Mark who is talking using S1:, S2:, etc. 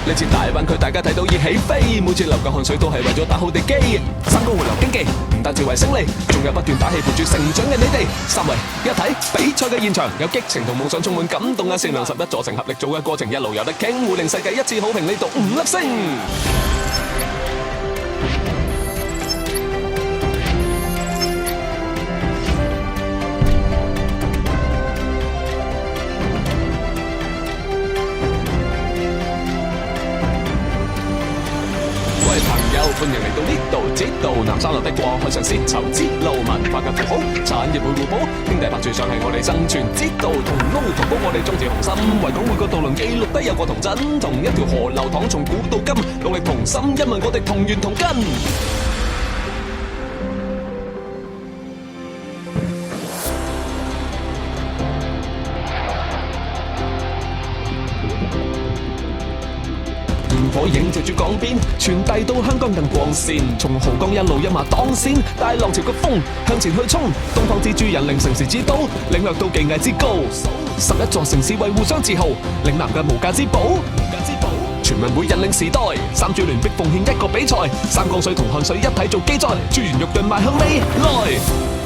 S1: 呢次大灣區大家睇到熱起飛，每次流嘅汗水都係為咗打好地基。三個回流經濟唔單止為勝利，仲有不斷打氣陪住成長嘅你哋。三位一體比賽嘅現場，有激情同夢想充滿感動嘅善良11座城合力做嘅過程，一路有得傾，會令世界一致好評。呢度5粒星。歡迎嚟到呢度，知道南山落的過海上絲綢之路，文化嘅符號，產業會互補，兄弟拍住上係我哋生存之道，同撈同煲我哋眾志雄心，維港每個渡輪記錄低有個童真，同一條河流淌從古到今，努力同心，因為我哋同源同根。火影藉住港邊，傳遞到香港更光鮮。從濠江一路一馬當先，大浪潮嘅風向前去衝。東方之珠引領城市之都，領略到技藝之高。11座城市為互相自豪，嶺南嘅無價之寶。全民會引領時代，三珠聯璧奉獻一個比賽，三江水同汗水一體做基載，珠圓玉潤邁向未來。